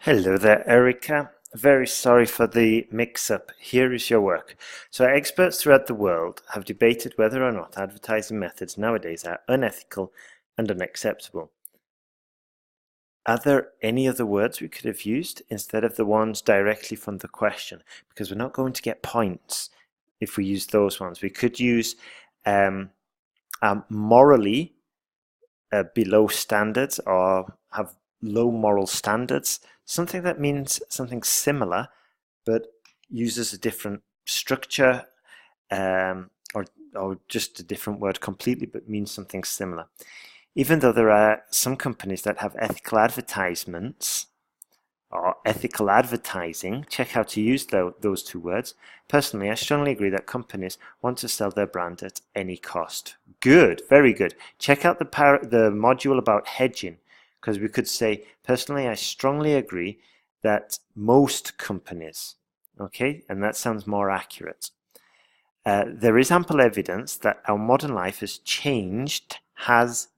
Hello there, Erika. Very sorry for the mix-up. Here is your work. So experts throughout the world have debated whether or not advertising methods nowadays are unethical and unacceptable. Are there any other words we could have used instead of the ones directly from the question? Because we're not going to get points if we use those ones. We could use morally below standards or have low moral standards, something that means something similar but uses a different structure, or just a different word completely but means something similar. Even though there are some companies that have ethical advertisements or ethical advertising, check how to use those two words. Personally, I strongly agree that companies want to sell their brand at any cost. Good, very good. Check out the module about hedging, because we could say, personally, I strongly agree that most companies, okay, and that sounds more accurate. There is ample evidence that our modern life has changed, as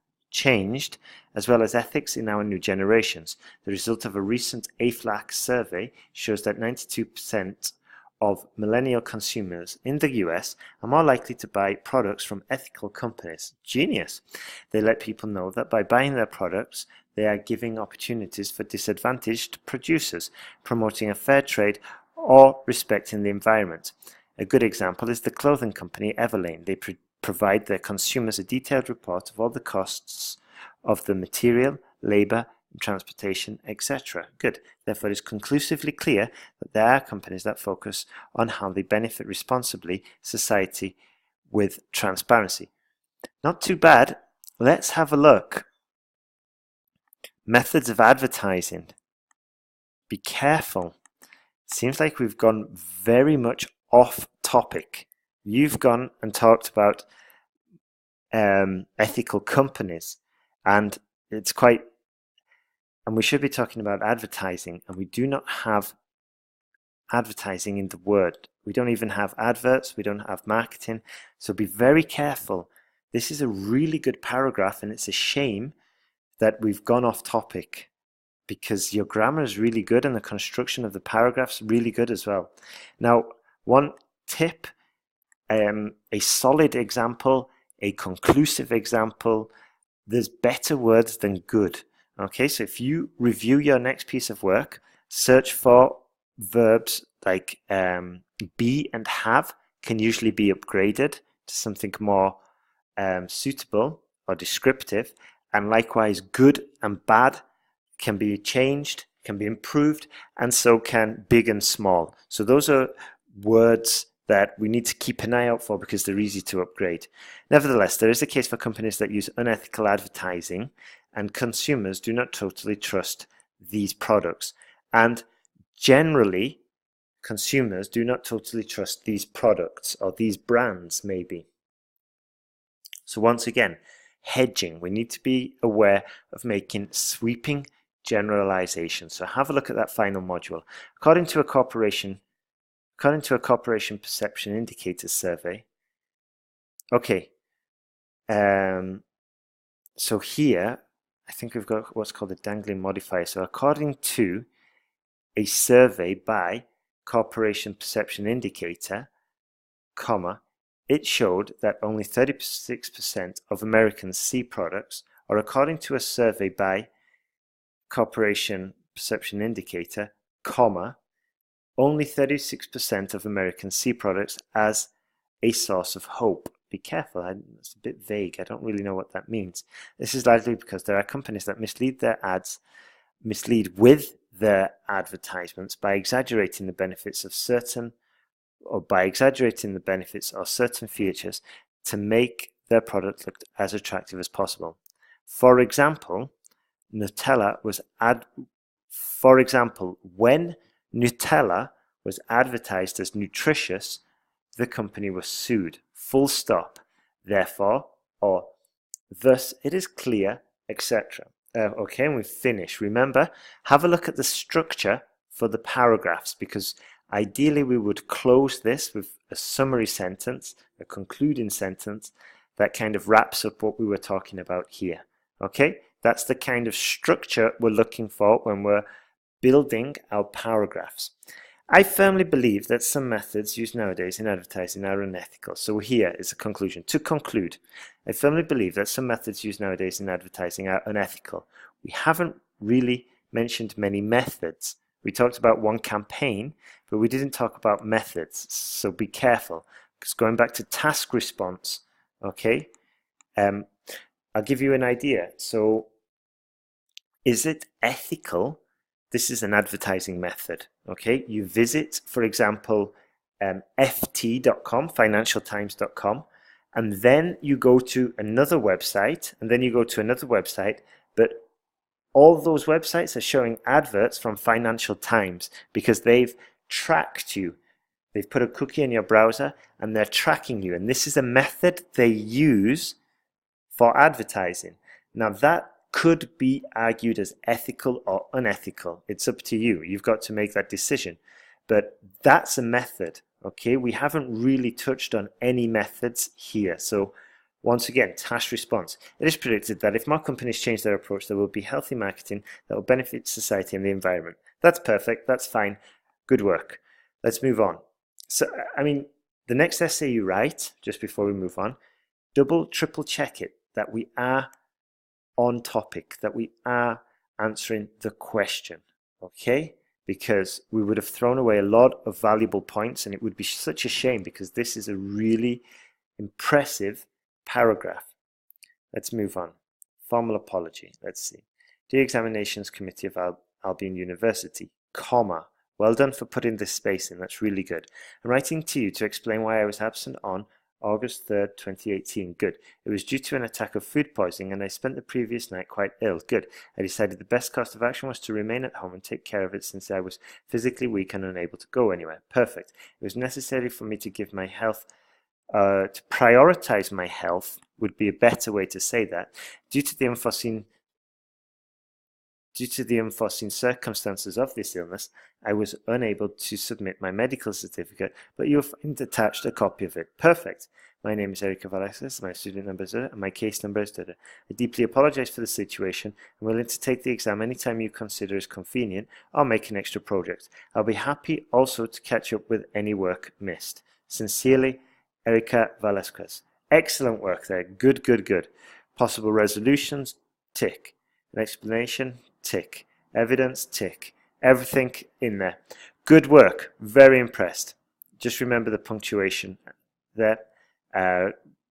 well as ethics in our new generations. The result of a recent AFLAC survey shows that 92% of millennial consumers in the US are more likely to buy products from ethical companies. Genius! They let people know that by buying their products, they are giving opportunities for disadvantaged producers, promoting a fair trade, or respecting the environment. A good example is the clothing company Everlane. They provide their consumers a detailed report of all the costs of the material, labor, and transportation, etc. Good. Therefore, it is conclusively clear that there are companies that focus on how they benefit responsibly society with transparency. Not too bad. Let's have a look. Methods of advertising. Be careful. Seems like we've gone very much off topic. You've gone and talked about ethical companies, and we should be talking about advertising, and we do not have advertising in the word. We don't even have adverts, we don't have marketing, so be very careful. This is a really good paragraph, and it's a shame that we've gone off topic, because your grammar is really good and the construction of the paragraph's really good as well. Now, one tip, a solid example, a conclusive example, there's better words than good. Okay, so if you review your next piece of work, search for verbs like be and have can usually be upgraded to something more suitable or descriptive, and likewise good and bad can be changed, can be improved, and so can big and small. So those are words that we need to keep an eye out for because they're easy to upgrade. Nevertheless, there is a case for companies that use unethical advertising, and consumers do not totally trust these products. And generally, consumers do not totally trust these products or these brands, maybe. So once again, hedging. We need to be aware of making sweeping generalizations. So have a look at that final module. According to a corporation perception indicator survey. Okay, so here I think we've got what's called a dangling modifier. So according to a survey by corporation perception indicator, comma, it showed that only 36% of Americans see products, or according to a survey by corporation perception indicator, comma, only 36% of Americans see products as a source of hope. Be careful, it's a bit vague. I don't really know what that means. This is largely because there are companies that mislead with their advertisements by exaggerating the benefits of certain features to make their product look as attractive as possible. For example, when Nutella was advertised as nutritious, the company was sued. Full stop. Therefore, or thus it is clear, etc. Okay, and we've finished. Remember, have a look at the structure for the paragraphs, because ideally we would close this with a summary sentence, a concluding sentence that kind of wraps up what we were talking about here. Okay, that's the kind of structure we're looking for when we're building our paragraphs. I firmly believe that some methods used nowadays in advertising are unethical. So here is a conclusion. To conclude, I firmly believe that some methods used nowadays in advertising are unethical. We haven't really mentioned many methods. We talked about one campaign, but we didn't talk about methods. So be careful. Because going back to task response, okay, I'll give you an idea. So is it ethical? This is an advertising method, okay? You visit, for example, ft.com, financialtimes.com, and then you go to another website, and then you go to another website, but all those websites are showing adverts from Financial Times because they've tracked you. They've put a cookie in your browser and they're tracking you. And this is a method they use for advertising. Now that could be argued as ethical or unethical. It's up to you. You've got to make that decision. But that's a method, okay? We haven't really touched on any methods here. So once again, task response. It is predicted that if more companies change their approach, there will be healthy marketing that will benefit society and the environment. That's perfect. That's fine. Good work. Let's move on. So, I mean, the next essay you write, just before we move on, double, triple check it, that we are on topic, that we are answering the question, okay? Because we would have thrown away a lot of valuable points and it would be such a shame because this is a really impressive paragraph. Let's move on. Formal apology. Let's see. Dear Examinations Committee of Albion University, comma. Well done for putting this space in. That's really good. I'm writing to you to explain why I was absent on August 3rd, 2018. Good. It was due to an attack of food poisoning and I spent the previous night quite ill. Good. I decided the best course of action was to remain at home and take care of it since I was physically weak and unable to go anywhere. Perfect. It was necessary for me to give my health to prioritize my health would be a better way to say that. Due to the unforeseen circumstances of this illness, I was unable to submit my medical certificate, but you'll find attached a copy of it. Perfect. My name is Erika, my student number is and my case number is I deeply apologize for the situation. I'm willing to take the exam anytime you consider is convenient or make an extra project. I'll be happy also to catch up with any work missed. Sincerely, Erika Velasquez. Excellent work there. Good, good, good. Possible resolutions? Tick. An explanation? Tick. Evidence? Tick. Everything in there. Good work. Very impressed. Just remember the punctuation there.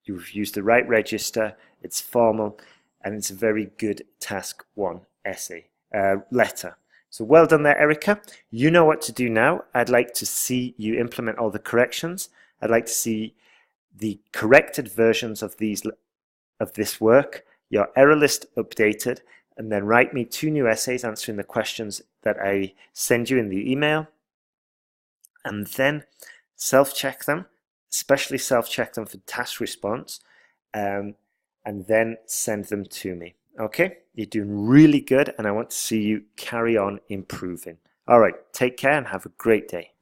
You've used the right register. It's formal. And it's a very good task 1 essay. Letter. So well done there, Erika. You know what to do now. I'd like to see you implement all the corrections. I'd like to see the corrected versions of this work, your error list updated, and then write me 2 new essays answering the questions that I send you in the email, and then self-check them, especially self-check them for task response, and then send them to me. Okay? You're doing really good, and I want to see you carry on improving. All right, take care and have a great day.